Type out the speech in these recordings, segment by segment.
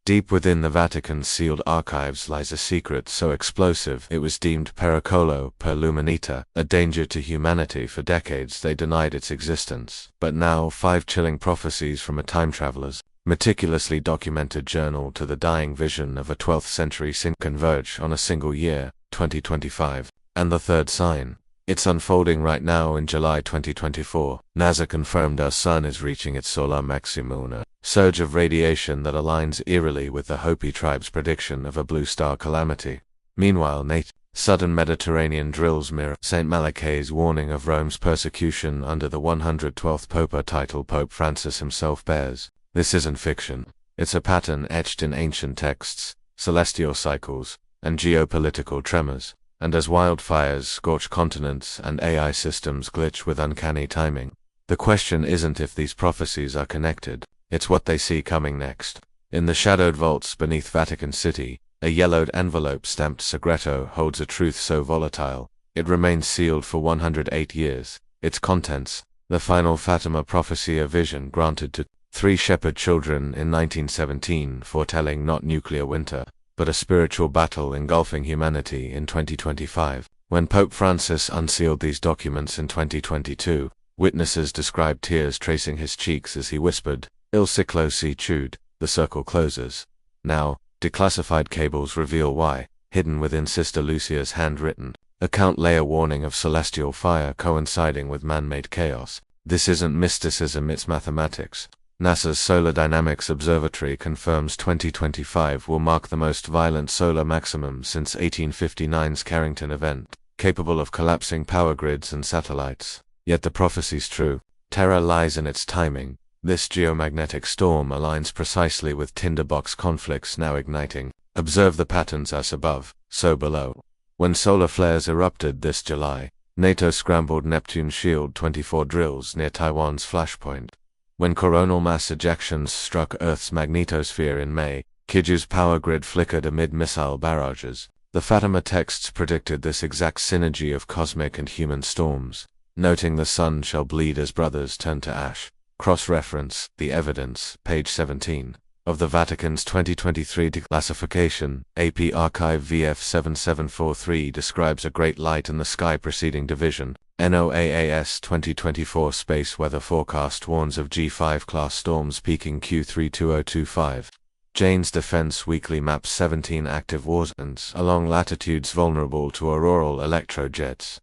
Deep within the Vatican's sealed archives lies a secret so explosive it was deemed pericolo per l'umanità, a danger to humanity. For decades they denied its existence. But now 5 chilling prophecies from a time traveler's meticulously documented journal to the dying vision of a 12th century saint converge on a single year, 2025. And the third sign. It's unfolding right now in July 2024. NASA confirmed our sun is reaching its solar maximum, a surge of radiation that aligns eerily with the Hopi tribe's prediction of a blue star calamity. Meanwhile, NATO sudden Mediterranean drills mirror St. Malachy's warning of Rome's persecution under the 112th Pope, a title Pope Francis himself bears. This isn't fiction. It's a pattern etched in ancient texts, celestial cycles, and geopolitical tremors. And as wildfires scorch continents and AI systems glitch with uncanny timing, the question isn't if these prophecies are connected, it's what they see coming next. In the shadowed vaults beneath Vatican City, a yellowed envelope stamped Segreto holds a truth so volatile, it remains sealed for 108 years. Its contents, the final Fatima prophecy, a vision granted to 3 shepherd children in 1917, foretelling not nuclear winter, but a spiritual battle engulfing humanity in 2025. When Pope Francis unsealed these documents in 2022, witnesses described tears tracing his cheeks as he whispered, "Il ciclo si chiude," the circle closes. Now, declassified cables reveal why, hidden within Sister Lucia's handwritten account lay a warning of celestial fire coinciding with man-made chaos. This isn't mysticism, it's mathematics. NASA's Solar Dynamics Observatory confirms 2025 will mark the most violent solar maximum since 1859's Carrington event, capable of collapsing power grids and satellites. Yet the prophecy's true. Terror lies in its timing. This geomagnetic storm aligns precisely with tinderbox conflicts now igniting. Observe the patterns as above, so below. When solar flares erupted this July, NATO scrambled Neptune's Shield 24 drills near Taiwan's flashpoint. When coronal mass ejections struck Earth's magnetosphere in May, Kiju's power grid flickered amid missile barrages. The Fatima texts predicted this exact synergy of cosmic and human storms, noting the sun shall bleed as brothers turn to ash. Cross-reference, the evidence, page 17, of the Vatican's 2023 declassification. AP Archive VF 7743 describes a great light in the sky preceding division. NOAA's 2024 space weather forecast warns of G5 class storms peaking Q3 2025. Jane's Defense Weekly maps 17 active war zones along latitudes vulnerable to auroral electrojets.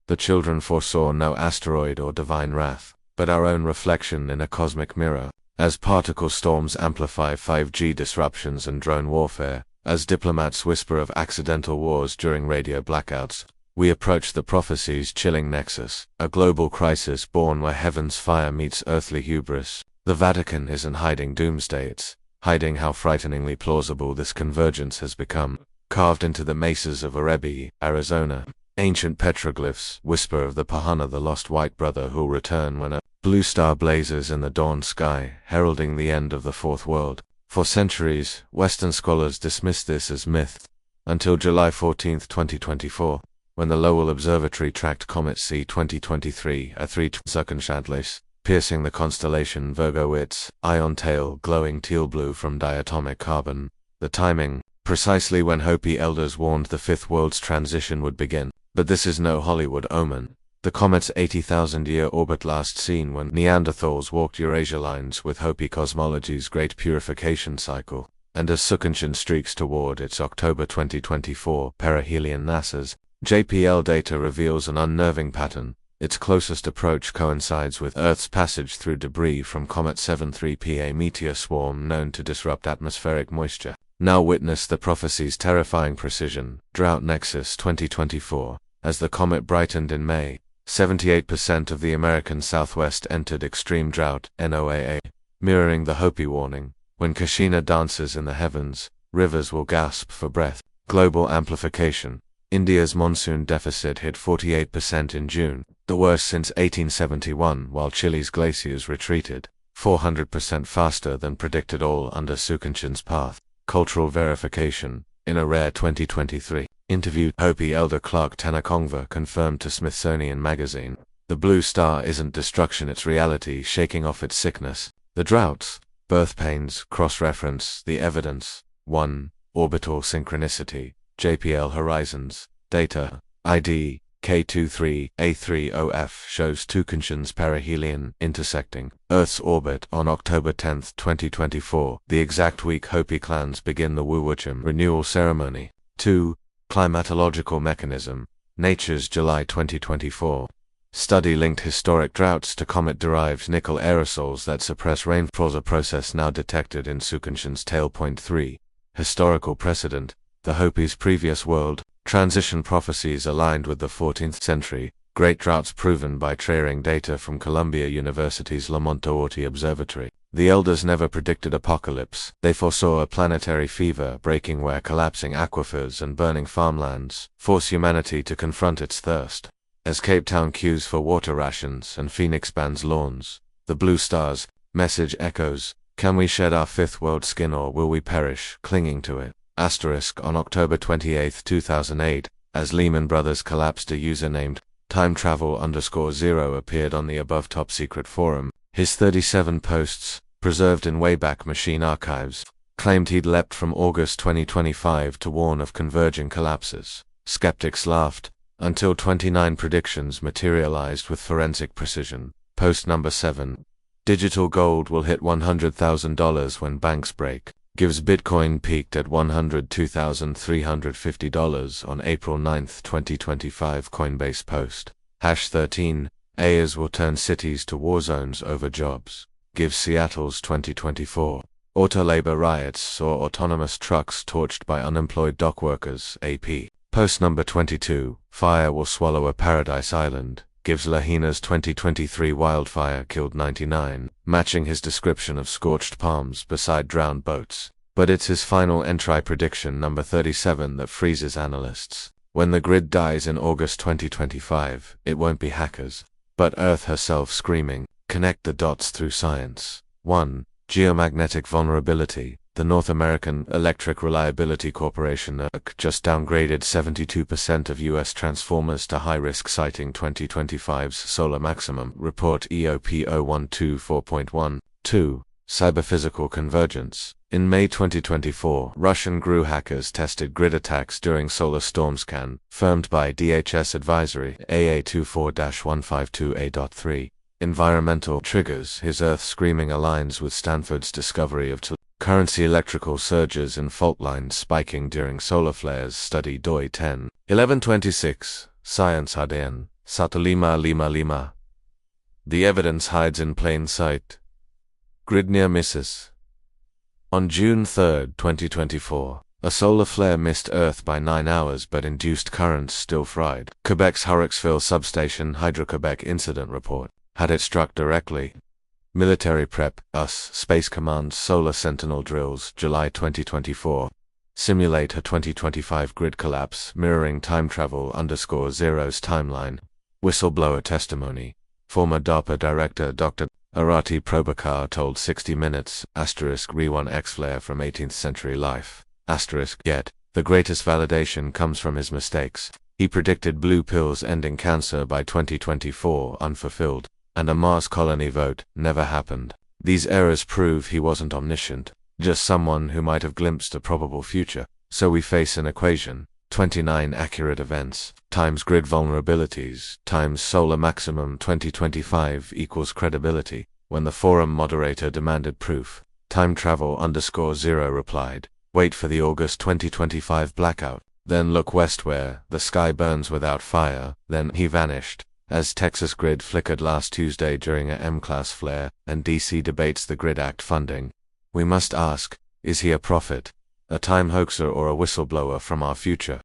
The children foresaw no asteroid or divine wrath, but our own reflection in a cosmic mirror. As particle storms amplify 5G disruptions and drone warfare, as diplomats whisper of accidental wars during radio blackouts, we approach the prophecy's chilling nexus, a global crisis born where heaven's fire meets earthly hubris. The Vatican isn't hiding doomsday, it's hiding how frighteningly plausible this convergence has become. Carved into the mesas of Orebi, Arizona, ancient petroglyphs whisper of the Pahana, the lost white brother who'll return when a blue star blazes in the dawn sky, heralding the end of the Fourth World. For centuries, Western scholars dismissed this as myth, until July 14, 2024. When the Lowell Observatory tracked Comet C 2023, a 3 Tsuchinshan-ATLAS, piercing the constellation Virgo, its ion tail glowing teal-blue from diatomic carbon. The timing, precisely when Hopi elders warned the Fifth World's transition would begin. But this is no Hollywood omen. The comet's 80,000-year orbit last seen when Neanderthals walked Eurasia lines with Hopi cosmology's great purification cycle, and as Tsuchinshan streaks toward its October 2024 perihelion. NASA's JPL data reveals an unnerving pattern. Its closest approach coincides with Earth's passage through debris from Comet 73P, a meteor swarm known to disrupt atmospheric moisture. Now witness the prophecy's terrifying precision. Drought Nexus 2024. As the comet brightened in May, 78% of the American Southwest entered extreme drought, NOAA, mirroring the Hopi warning. When Kachina dances in the heavens, rivers will gasp for breath. Global amplification. India's monsoon deficit hit 48% in June, the worst since 1871, while Chile's glaciers retreated 400% faster than predicted, all under Tsuchinshan's path. Cultural verification. In a rare 2023 interview, Hopi elder Clark Tanakongva confirmed to Smithsonian Magazine, "The blue star isn't destruction, it's reality shaking off its sickness." The droughts, Birth pains, cross-reference, the evidence. 1. Orbital synchronicity, JPL horizons, data, ID, K23A30F shows Tsuchinshan's perihelion intersecting Earth's orbit on October 10, 2024, the exact week Hopi clans begin the Wuwuchim renewal ceremony. 2. Climatological mechanism, Nature's July 2024. Study linked historic droughts to comet-derived nickel aerosols that suppress rainfalls, a process now detected in Tsuchinshan's tail. 3. Historical precedent, the Hopi's previous world transition prophecies aligned with the 14th century, great droughts proven by trailing data from Columbia University's Lowell Observatory. The elders never predicted apocalypse, they foresaw a planetary fever breaking where collapsing aquifers and burning farmlands force humanity to confront its thirst. As Cape Town queues for water rations and Phoenix bans lawns, the Blue Star's message echoes, can we shed our fifth world skin or will we perish clinging to it? On October 28, 2008, as Lehman Brothers collapsed, a user named TimeTravel_0 appeared on the above top-secret forum. His 37 posts, preserved in Wayback Machine archives, claimed he'd leapt from August 2025 to warn of converging collapses. Skeptics laughed, until 29 predictions materialized with forensic precision. Post number 7. Digital gold will hit $100,000 when banks break. Gives Bitcoin peaked at $102,350 on April 9, 2025. Coinbase post. #13. AIs will turn cities to war zones over jobs. Gives Seattle's 2024. Auto labor riots saw autonomous trucks torched by unemployed dock workers. AP. Post number 22. Fire will swallow a paradise island. Gives Lahaina's 2023 wildfire killed 99, matching his description of scorched palms beside drowned boats. But it's his final entry prediction number 37 that freezes analysts. When the grid dies in August 2025, it won't be hackers, but Earth herself screaming, connect the dots through science. 1. Geomagnetic vulnerability. The North American Electric Reliability Corporation (ERC) just downgraded 72% of U.S. transformers to high-risk, citing 2025's solar maximum report EOP 0124.1. 2. Cyberphysical convergence. In May 2024, Russian GRU hackers tested grid attacks during solar storms, confirmed by DHS Advisory AA24-152A.3. Environmental triggers. His Earth screaming aligns with Stanford's discovery of currency electrical surges and fault lines spiking during solar flares. Study DOI 10. 1126. Science ADN. Satulima Lima Lima. The evidence hides in plain sight. Grid near misses. On June 3, 2024, a solar flare missed Earth by 9 hours but induced currents still fried. Quebec's Hurricksville substation Hydro-Quebec incident report. Had it struck directly? Military Prep, US, Space Command's Solar Sentinel drills, July 2024. Simulate a 2025 grid collapse, mirroring TimeTravel_0's timeline. Whistleblower testimony. Former DARPA Director Dr. Arati Probakar told 60 Minutes, *Re1X flare from 18th century life. Yet, the greatest validation comes from his mistakes. He predicted blue pills ending cancer by 2024, unfulfilled. And a Mars colony vote never happened. These errors prove he wasn't omniscient, just someone who might have glimpsed a probable future. So we face an equation: 29 accurate events times grid vulnerabilities times solar maximum 2025 equals credibility. When the forum moderator demanded proof, TimeTravel_0 replied, "Wait for the August 2025 blackout, then look west where the sky burns without fire." Then he vanished. As Texas grid flickered last Tuesday during a M-class flare, and DC debates the Grid Act funding. We must ask, is he a prophet, a time hoaxer, or a whistleblower from our future?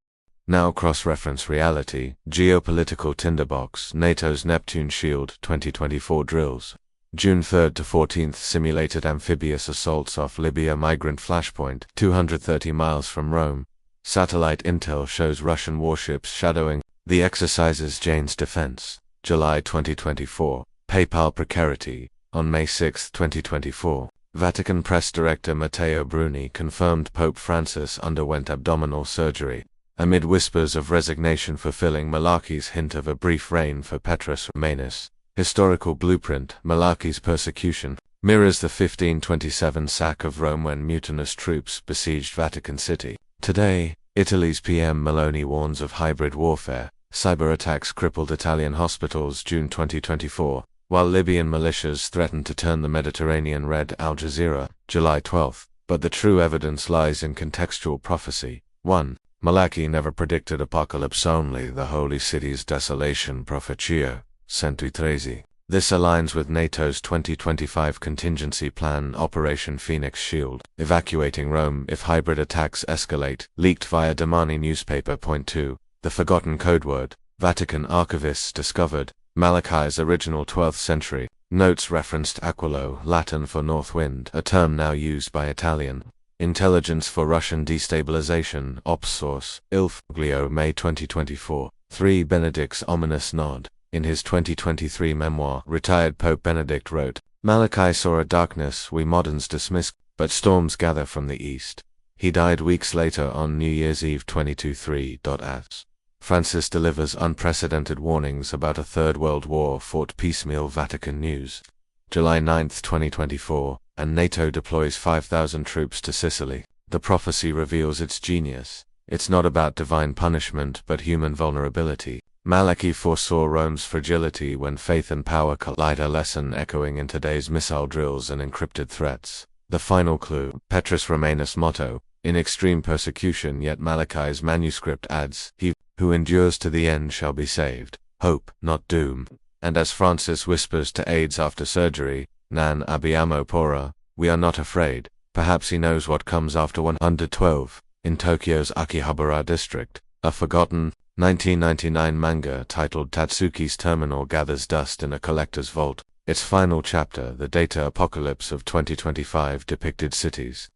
Now cross-reference reality, geopolitical tinderbox, NATO's Neptune Shield 2024 drills. June 3 to 14th simulated amphibious assaults off Libya migrant flashpoint, 230 miles from Rome. Satellite intel shows Russian warships shadowing the exercises. Jane's defense. July 2024. PayPal precarity. On May 6, 2024, Vatican press director Matteo Bruni confirmed Pope Francis underwent abdominal surgery, amid whispers of resignation fulfilling Malachy's hint of a brief reign for Petrus Romanus. Historical blueprint. Malachy's persecution. mirrors the 1527 sack of Rome when mutinous troops besieged Vatican City. Today, Italy's PM Meloni warns of hybrid warfare. Cyber attacks crippled Italian hospitals June 2024, while Libyan militias threatened to turn the Mediterranean red. Al Jazeera, July 12. But the true evidence lies in contextual prophecy. 1. Malachy never predicted apocalypse, only the holy city's desolation. PROPHECIES, 113. This aligns with NATO's 2025 contingency plan, Operation Phoenix Shield, evacuating Rome if hybrid attacks escalate, leaked via Domani newspaper. Point 2. The forgotten codeword. Vatican archivists discovered Malachy's original 12th century notes referenced aquilo, Latin for north wind, a term now used by Italian intelligence for Russian destabilization. Ops source, ILF, Glio, May 2024. 3. Benedict's ominous nod. In his 2023 memoir, retired Pope Benedict wrote, Malachy saw a darkness we moderns dismiss, but storms gather from the east. He died weeks later on New Year's Eve 2023. As Francis delivers unprecedented warnings about a Third World War fought piecemeal. Vatican News, July 9, 2024, and NATO deploys 5,000 troops to Sicily. The prophecy reveals its genius. It's not about divine punishment but human vulnerability. Malachy foresaw Rome's fragility when faith and power collide, a lesson echoing in today's missile drills and encrypted threats. The final clue, Petrus Romanus motto, in extreme persecution, yet Malachy's manuscript adds, he who endures to the end shall be saved. Hope, not doom. And as Francis whispers to aides after surgery, Non abbiamo paura, we are not afraid. Perhaps he knows what comes after 112. In Tokyo's Akihabara district, a forgotten 1999 manga titled Tatsuki's Terminal gathers dust in a collector's vault. Its final chapter, the data apocalypse of 2025, depicted cities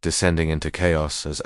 descending into chaos as ***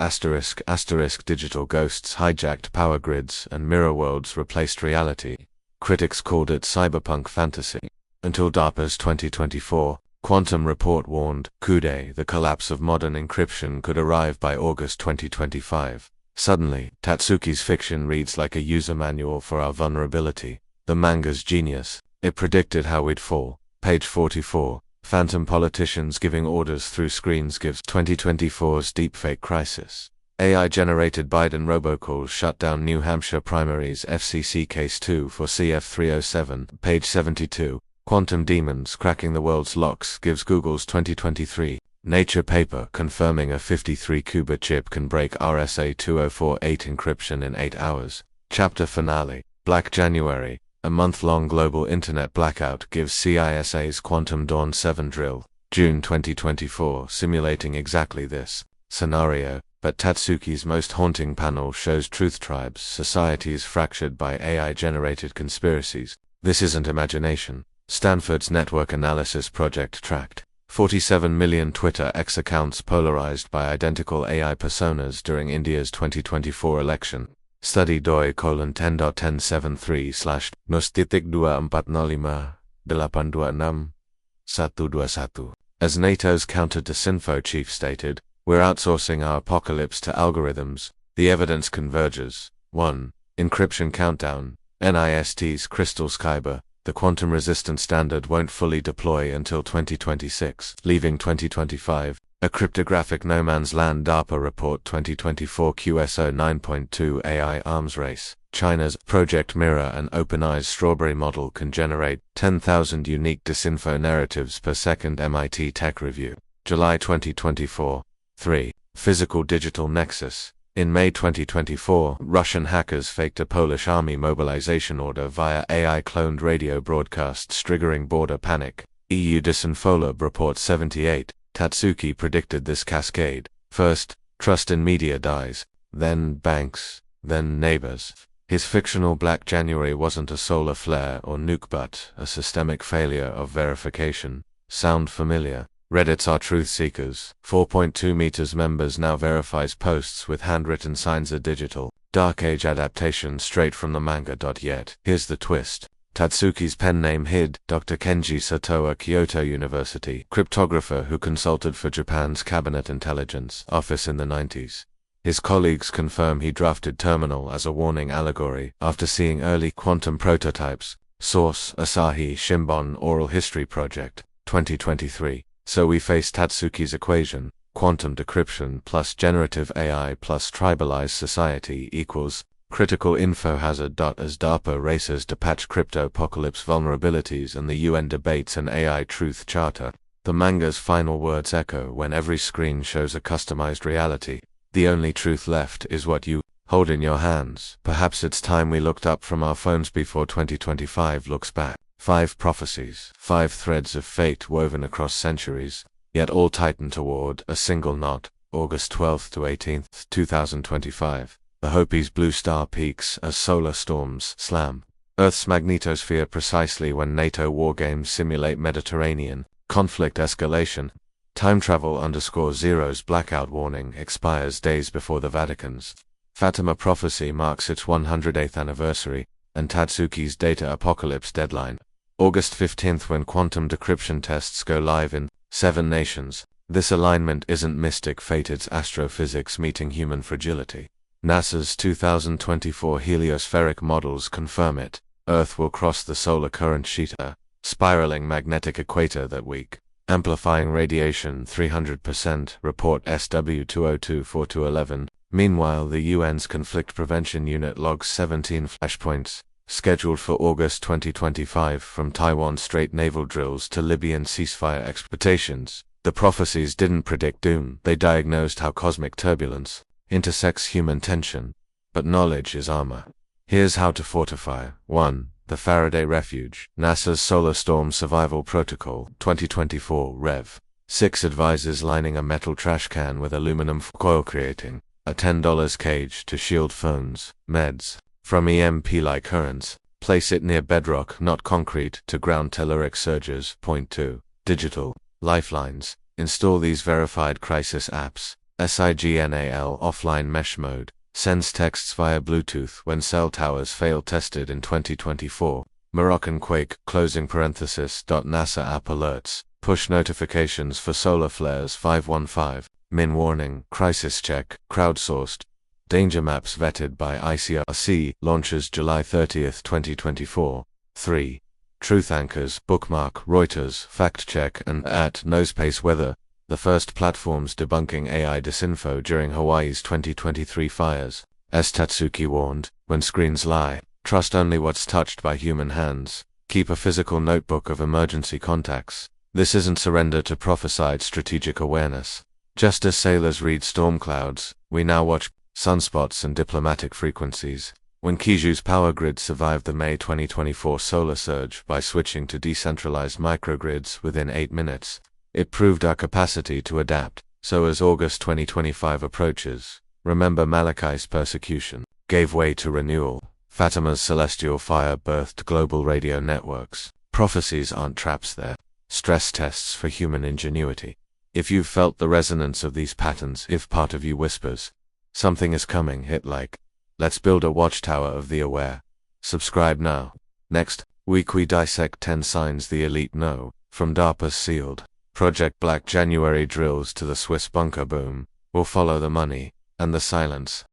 digital ghosts hijacked power grids and mirror worlds replaced reality. Critics called it cyberpunk fantasy. Until DARPA's 2024 Quantum Report warned, the collapse of modern encryption could arrive by August 2025. Suddenly, Tatsuki's fiction reads like a user manual for our vulnerability. The manga's genius. It predicted how we'd fall. Page 44. Phantom politicians giving orders through screens gives 2024's deepfake crisis. AI-generated Biden robocalls shut down New Hampshire primaries. FCC Case 2 for CF307. Page 72. Quantum demons cracking the world's locks gives Google's 2023 Nature paper confirming a 53-qubit chip can break RSA 2048 encryption in 8 hours. Chapter finale. Black January. A month-long global internet blackout gives CISA's Quantum Dawn 7 drill. June 2024, simulating exactly this scenario. But Tatsuki's most haunting panel shows truth tribes, societies fractured by AI-generated conspiracies. This isn't imagination. Stanford's Network Analysis Project tracked 47 million Twitter X accounts polarized by identical AI personas during India's 2024 election. Study doi:10.1073/nos.2405-826-126-121. As NATO's counter-disinfo chief stated, we're outsourcing our apocalypse to algorithms. The evidence converges. 1. Encryption countdown. NIST's Crystal Skyber. The quantum-resistant standard won't fully deploy until 2026, leaving 2025. A cryptographic no man's land. DARPA report 2024 QSO 9.2 AI arms race. China's Project Mirror and OpenAI's Strawberry model can generate 10,000 unique disinfo narratives per second. MIT Tech Review. July 2024. 3. Physical-digital nexus. In May 2024, Russian hackers faked a Polish army mobilization order via AI-cloned radio broadcasts, triggering border panic. EU Disinfolab Report 78. Tatsuki predicted this cascade. First, trust in media dies, then banks, then neighbors. His fictional Black January wasn't a solar flare or nuke but a systemic failure of verification. Sound familiar? Reddit's Our Truth Seekers, 4.2 meters members now verifies posts with handwritten signs. A digital, Dark Age adaptation straight from the manga. Yet, here's the twist. Tatsuki's pen name hid. Dr. Kenji Satoa, Kyoto University, cryptographer who consulted for Japan's Cabinet Intelligence Office in the 90s. His colleagues confirm he drafted Terminal as a warning allegory after seeing early quantum prototypes. Source: Asahi Shimbun Oral History Project. 2023. So we face Tatsuki's equation, quantum decryption plus generative AI plus tribalized society equals critical info hazard. As DARPA races to patch crypto-apocalypse vulnerabilities and the UN debates an AI truth charter, the manga's final words echo when every screen shows a customized reality. The only truth left is what you hold in your hands. Perhaps it's time we looked up from our phones before 2025 looks back. 5 prophecies, 5 threads of fate woven across centuries, yet all tighten toward a single knot. August 12th to 18th, 2025. The Hopi Blue Star peaks as solar storms slam Earth's magnetosphere precisely when NATO wargames simulate Mediterranean conflict escalation. Time travel _zero's blackout warning expires days before the Vatican's Fatima prophecy marks its 108th anniversary, and Tatsuki's data apocalypse deadline. August 15th when quantum decryption tests go live in 7 nations. This alignment isn't mystic fate, it's astrophysics meeting human fragility. NASA's 2024 heliospheric models confirm it. Earth will cross the solar current sheet, a spiraling magnetic equator that week, amplifying radiation 300%, report SW2024-11. Meanwhile, the UN's Conflict Prevention Unit logs 17 flashpoints, scheduled for August 2025 from Taiwan Strait naval drills to Libyan ceasefire expectations. The prophecies didn't predict doom, they diagnosed how cosmic turbulence intersects human tension. But knowledge is armor. Here's how to fortify. 1. The Faraday Refuge, NASA's Solar Storm Survival Protocol, 2024, Rev. 6 advises lining a metal trash can with aluminum foil, creating a $10 cage to shield phones, meds from EMP-like currents. Place it near bedrock, not concrete, to ground telluric surges. Point 2. Digital lifelines. Install these verified crisis apps. SIGNAL offline mesh mode. Sends texts via Bluetooth when cell towers fail, tested in 2024. Moroccan quake, closing parenthesis. NASA app alerts. Push notifications for solar flares. 515. Min warning. CrisisCheck, crowdsourced. Danger maps vetted by ICRC. Launches July 30th, 2024. 3. Truth anchors. Bookmark Reuters, FactCheck, and @Nospace Weather, the first platforms debunking AI disinfo during Hawaii's 2023 fires. As Tatsuki warned, when screens lie, trust only what's touched by human hands. Keep a physical notebook of emergency contacts. This isn't surrender to prophesied strategic awareness. Just as sailors read storm clouds, we now watch sunspots and diplomatic frequencies. When Kyushu's power grid survived the May 2024 solar surge by switching to decentralized microgrids within 8 minutes, it proved our capacity to adapt. So as August 2025 approaches, remember Malachy's persecution gave way to renewal. Fatima's celestial fire birthed global radio networks. Prophecies aren't traps, they're stress tests for human ingenuity. If you've felt the resonance of these patterns, if part of you whispers, something is coming, hit like. Let's build a watchtower of the aware. Subscribe now. Next week we dissect 10 signs the elite know, from DARPA's sealed Project Black January drills to the Swiss bunker boom. We'll follow the money and the silence.